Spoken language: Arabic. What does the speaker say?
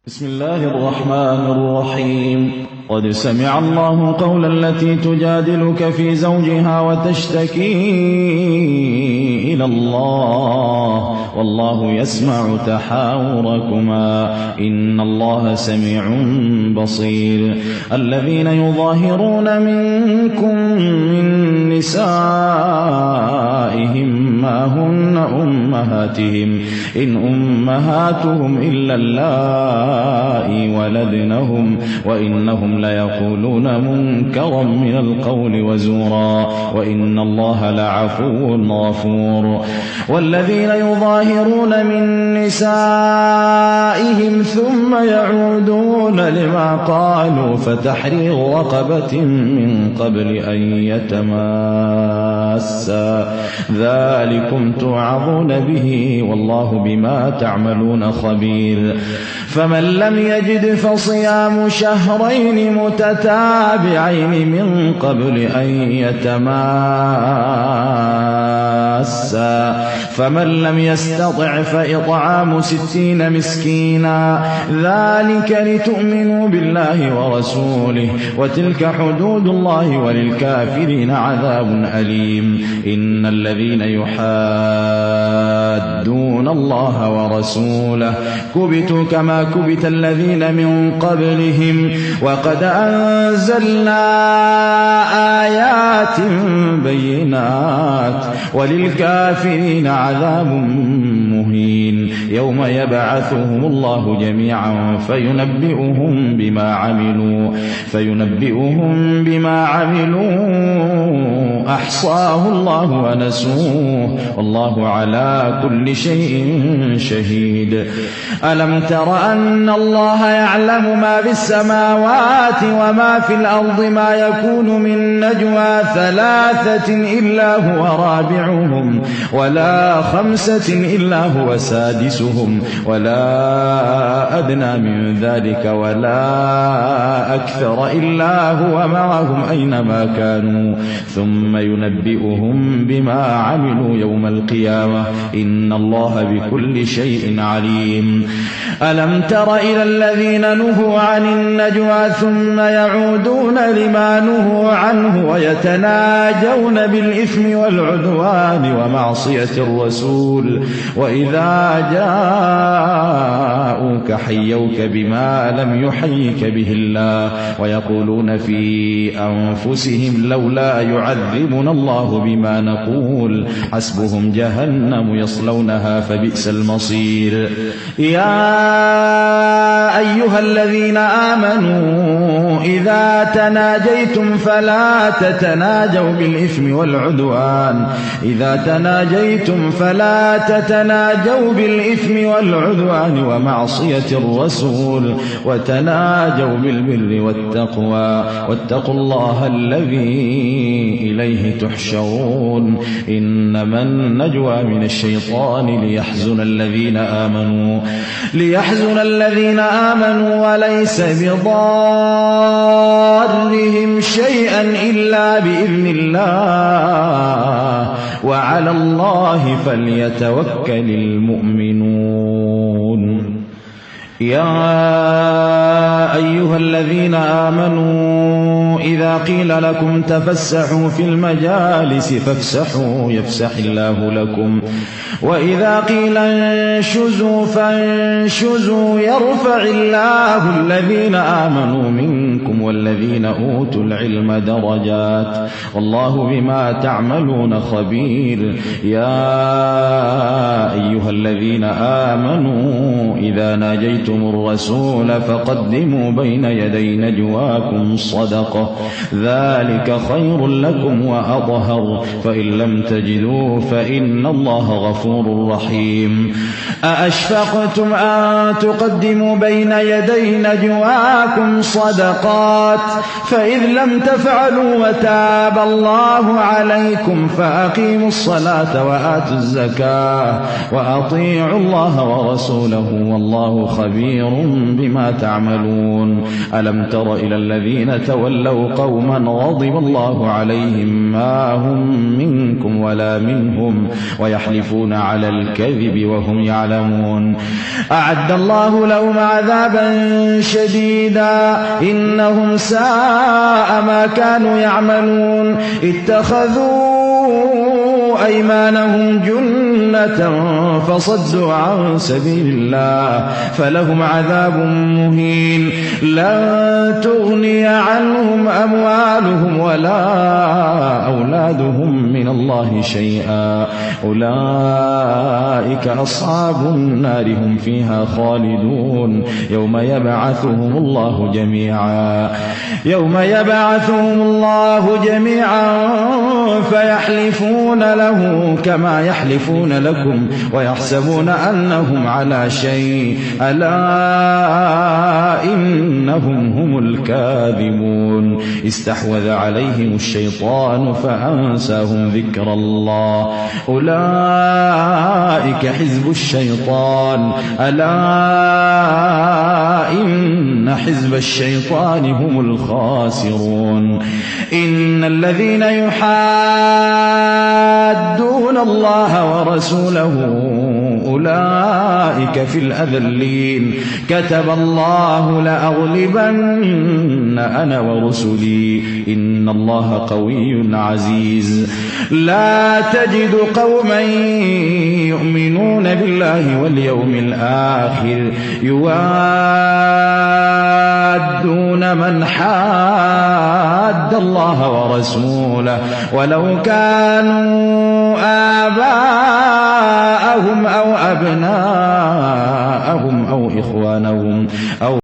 بسم الله الرحمن الرحيم. قد سمع الله قول التي تجادلك في زوجها وتشتكي إلى الله والله يسمع تحاوركما إن الله سميع بصير. الذين يظاهرون منكم من نسائهم ما هن أمهاتهم إن أمهاتهم إلا اللائي ولدنهم وإنهم ليقولون منكرا من القول وزورا وإن الله لعفو غفور. والذين يظاهرون من نسائهم ثم يعودون لما قالوا فتحرير رقبة من قبل أن يتماسا ذلكم توعظون به والله بما تعملون خبير. فمن لم يجد فصيام شهرين متتابعين من قبل أن يتماسا فمن لم يستطع فإطعام 60 مسكينا ذلك لتؤمنوا بالله ورسوله وتلك حدود الله وللكافرين عذاب أليم. إن الذين يحادون الله ورسوله كبتوا كما كبت الذين من قبلهم وقد أنزلنا آيات بينات وللكافرين عذاب مهين. يوم يبعثهم الله جميعا فينبئهم بما عملوا أحصاه الله ونسوه والله على كل شيء شهيد. ألم تر أن الله يعلم ما في السماوات وما في الأرض ما يكون من نجوى 3 إلا هو رابعهم ولا 5 إلا هو سادسهم ولا أدنى من ذلك ولا أكثر إلا هو معهم أينما كانوا ثم ينبئهم بما عملوا يوم القيامة إن الله بكل شيء عليم. ألم تر إلى الذين نهوا عن النجوى ثم يعودون لما نهوا عنه ويتناجون بالإثم والعدوان ومعصية الرسول وإذا جاءوك حيوك بما لم يحيك به الله ويقولون في أنفسهم لولا يعذبنا الله بما نقول حسبهم جهنم يصلونها فبئس المصير. يا أيها الذين آمنوا إذا تناجيتم فلا تتناجوا بالإثم والعدوان ومعصية الرسول وتناجوا بالبر والتقوى واتقوا الله الذي إليه تحشرون. إنما النجوى من الشيطان ليحزن الذين آمنوا وليس بضارهم شيئا إلا بإذن الله وعلى الله فليتوكل المؤمنون. يا أيها الذين آمنوا إذا قيل لكم تفسحوا في المجالس فافسحوا يفسح الله لكم وإذا قيل انشزوا فانشزوا يرفع الله الذين آمنوا منكم والذين أوتوا العلم درجات والله بما تعملون خبير. يا أيها الذين آمنوا إذا ناجيتم الرسول فقدموا بين يدي نجواكم صدقة ذلك خير لكم وأطهر فإن لم تجدوا فإن الله غفور رحيم. أأشفقتم أن تقدموا بين يدي نجواكم صدقات فإذ لم تفعلوا وتاب الله عليكم فأقيموا الصلاة وآتوا الزكاة وأطيعوا الله ورسوله والله خبير بما تعملون. يعلمون ألم تر إلى الذين تولوا قوما غضب الله عليهم ما هم منكم ولا منهم ويحلفون على الكذب وهم يعلمون أعد الله لهم عذابا شديدا إنهم ساء ما كانوا يعملون اتخذوا أيمانهم جنة فصدوا عن سبيل الله فلهم عذاب مهين لن تغني عنهم أموالهم ولا أولادهم من الله شيئا أولئك أصحاب النار هم فيها خالدون يوم يبعثهم الله جميعا فيحلفون له كما يحلفون لكم ويحسبون أنهم على شيء ألا إنهم هم الكاذبون استحوذ عليهم الشيطان فأنساهم ذكر الله أولئك حزب الشيطان ألا إن حزب الشيطان هم الخاسرون إن الذين يحادون الله ورسوله أولئك في الأذلين كتب الله لأغلبن أنا ورسلي إن الله قوي عزيز لا تجد قوما يؤمنون بالله واليوم الآخر يوادون من حاد الله ورسوله ولو كانوا آباءهم أو أبناءهم أو إخوانهم أو